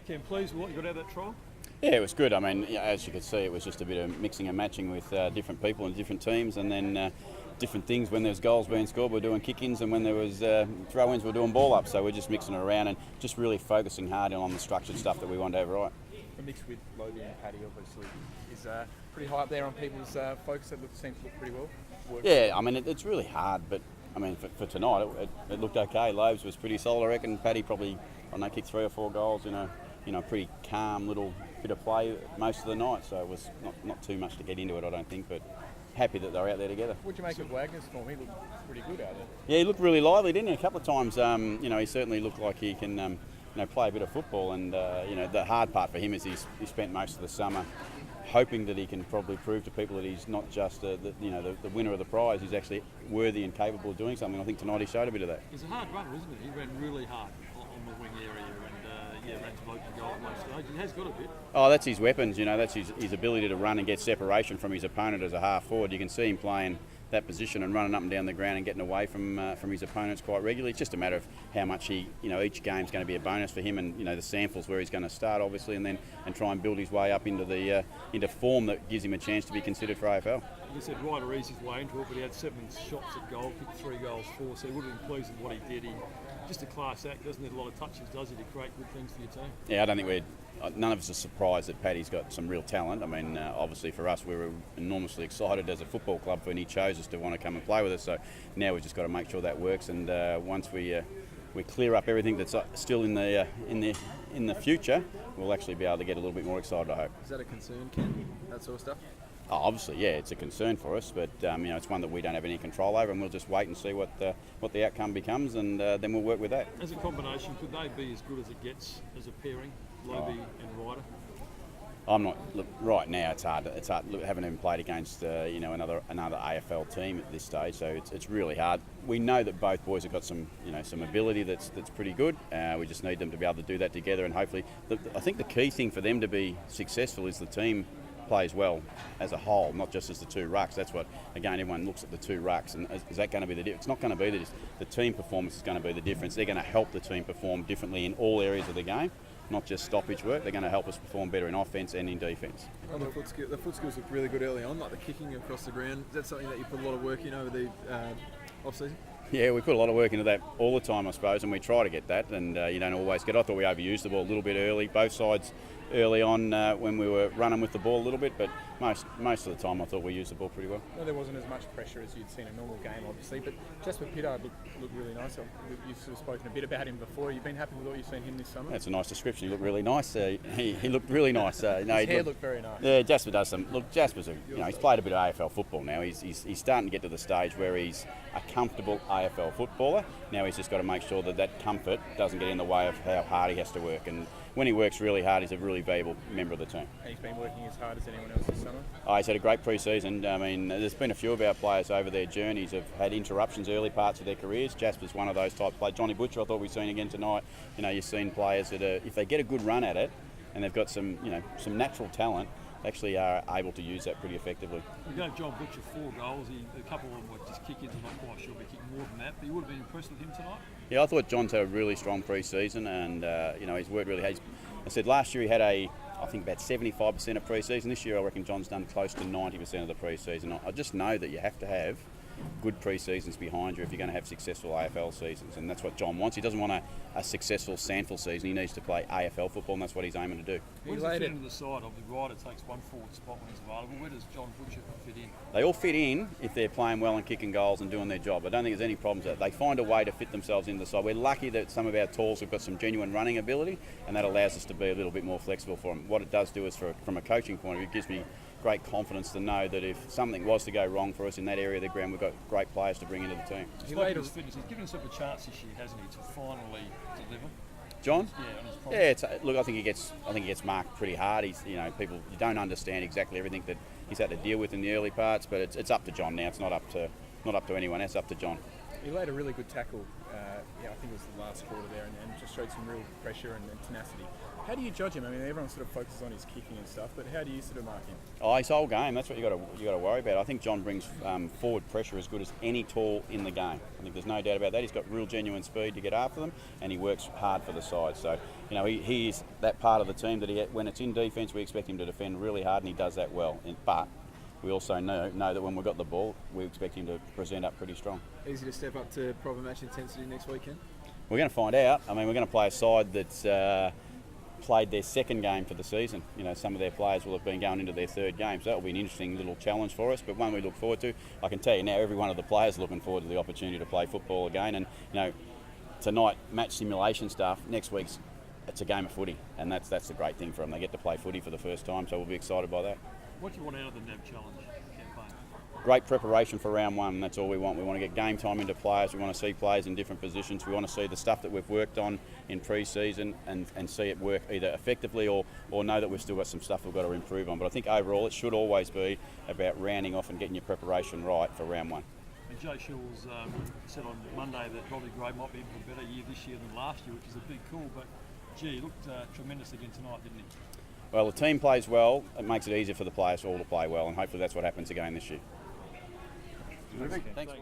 Ken, pleased with what you got out of that trial? Yeah, it was good. I mean, as you could see, it was just a bit of mixing and matching with different people and different teams, and then different things. When there's goals being scored, we're doing kick-ins, and when there was throw-ins, we're doing ball-ups. So we're just mixing it around and just really focusing hard on the structured stuff that we want to have right. The mix with Lobie and Paddy obviously is pretty high up there on people's focus. It seems to look pretty well. Yeah, I mean, it's really hard, but I mean, for tonight, it looked okay. Lobes was pretty solid, I reckon. Paddy probably, kicked 3 or 4 goals in a pretty calm little bit of play most of the night. So it was not too much to get into it, I don't think, but happy that they're out there together. What'd you make of Wagner's form? He looked pretty good out there. Yeah, he looked really lively, didn't he? A couple of times, he certainly looked like he can, play a bit of football. And the hard part for him is he spent most of the summer hoping that he can probably prove to people that he's not just the winner of the prize. He's actually worthy and capable of doing something. I think tonight he showed a bit of that. He's a hard runner, isn't he? He ran really hard on the wing area and ran some open goal at most stage. He has got a bit. Oh, that's his weapons. That's his ability to run and get separation from his opponent as a half forward. You can see him playing that position and running up and down the ground and getting away from his opponents quite regularly. It's just a matter of how much each game's going to be a bonus for him, and the samples where he's going to start obviously, and try and build his way up into form that gives him a chance to be considered for AFL. You said right or easy his way into it, but he had 7 shots at goal, kicked 3 goals, 4, so he would have been pleased with what he did. Just a class act, doesn't need a lot of touches, does he, to create good things for your team? Yeah, I don't think none of us are surprised that Paddy's got some real talent. I mean, obviously for us, we were enormously excited as a football club when he chose us to want to come and play with us. So now we've just got to make sure that works. And once we clear up everything that's still in the future, we'll actually be able to get a little bit more excited, I hope. Is that a concern, Ken? That sort of stuff? Oh, obviously, yeah, it's a concern for us, but it's one that we don't have any control over, and we'll just wait and see what the outcome becomes, and then we'll work with that. As a combination, could they be as good as it gets as a pairing, Lobie and Ryder? Look, right now it's hard. Look, haven't even played against another AFL team at this stage, so it's really hard. We know that both boys have got some ability that's pretty good. We just need them to be able to do that together, and hopefully, I think the key thing for them to be successful is the team plays well as a whole, not just as the 2 rucks. That's what, again, everyone looks at the 2 rucks, and is that going to be the difference? It's not going to be the team performance is going to be the difference. They're going to help the team perform differently in all areas of the game, not just stoppage work. They're going to help us perform better in offence and in defence. Oh, the foot skills looked really good early on, like the kicking across the ground. Is that something that you put a lot of work in over the off-season? Yeah, we put a lot of work into that all the time, I suppose, and we try to get that, and you don't always get it. I thought we overused the ball a little bit early, both sides early on when we were running with the ball a little bit, but most of the time I thought we used the ball pretty well. No, there wasn't as much pressure as you'd seen in a normal game, obviously, but Jasper Pittard looked really nice. You've sort of spoken a bit about him before. You've been happy with what you've seen him this summer? That's a nice description. He looked really nice. He looked really nice. His hair looked very nice. Yeah, Jasper does some. Look, Jasper's he's played a bit of AFL football now. He's starting to get to the stage where he's a comfortable AFL footballer. Now he's just got to make sure that comfort doesn't get in the way of how hard he has to work. And when he works really hard, he's a really valuable member of the team. And he's been working as hard as anyone else this summer? Oh, he's had a great pre-season. I mean, there's been a few of our players over their journeys have had interruptions early parts of their careers. Jasper's one of those type of players. Johnny Butcher, I thought we've seen again tonight. You've seen players that if they get a good run at it and they've got some natural talent, actually are able to use that pretty effectively. You gave John Butcher 4 goals. A couple of them were just kick-ins. I'm not quite sure, but kicking more than that. But you would have been impressed with him tonight? Yeah, I thought John's had a really strong pre-season, and he's worked really hard. I said last year he had I think about 75% of pre-season. This year I reckon John's done close to 90% of the pre-season. I just know that you have to have good pre-seasons behind you if you're going to have successful AFL seasons, and that's what John wants. He doesn't want a successful Sandford season. He needs to play AFL football, and that's what he's aiming to do. Where does he fit into the side? Obviously, Ryder takes 1 forward spot when he's available. Where does John Butcher fit in? They all fit in if they're playing well and kicking goals and doing their job. I don't think there's any problems with that. They find a way to fit themselves into the side. We're lucky that some of our talls have got some genuine running ability, and that allows us to be a little bit more flexible for them. What it does do is, from a coaching point of view, it gives me great confidence to know that if something was to go wrong for us in that area of the ground, we've got great players to bring into the team. He's given himself a chance this year, hasn't he, to finally deliver? John? Yeah, look, I think he gets marked pretty hard. He's, you don't understand exactly everything that he's had to deal with in the early parts, but it's up to John now. It's not up to anyone else. Up to John. He laid a really good tackle, I think it was the last quarter there, and just showed some real pressure and tenacity. How do you judge him? I mean, everyone sort of focuses on his kicking and stuff, but how do you sort of mark him? Oh, his whole game. That's what you got to worry about. I think John brings forward pressure as good as any tall in the game. I think there's no doubt about that. He's got real genuine speed to get after them, and he works hard for the side. So he is that part of the team that when it's in defence, we expect him to defend really hard, and he does that well. But we also know that when we've got the ball, we expect him to present up pretty strong. Easy to step up to proper match intensity next weekend? We're going to find out. I mean, we're going to play a side that's played their second game for the season. Some of their players will have been going into their third game, so that will be an interesting little challenge for us, but one we look forward to. I can tell you now, every one of the players is looking forward to the opportunity to play football again. And tonight, match simulation stuff. Next week's it's a game of footy, and that's the great thing for them. They get to play footy for the first time, so we'll be excited by that. What do you want out of the NAB Challenge campaign? Great preparation for round one, and that's all we want. We want to get game time into players. We want to see players in different positions. We want to see the stuff that we've worked on in pre-season and see it work either effectively or know that we've still got some stuff we've got to improve on. But I think overall it should always be about rounding off and getting your preparation right for round one. And Joe Shaw's said on Monday that Robbie Gray might be in for a better year this year than last year, which is a big call. But gee, he looked tremendous again tonight, didn't he? Well, the team plays well. It makes it easier for the players all to play well, and hopefully that's what happens again this year. Thanks.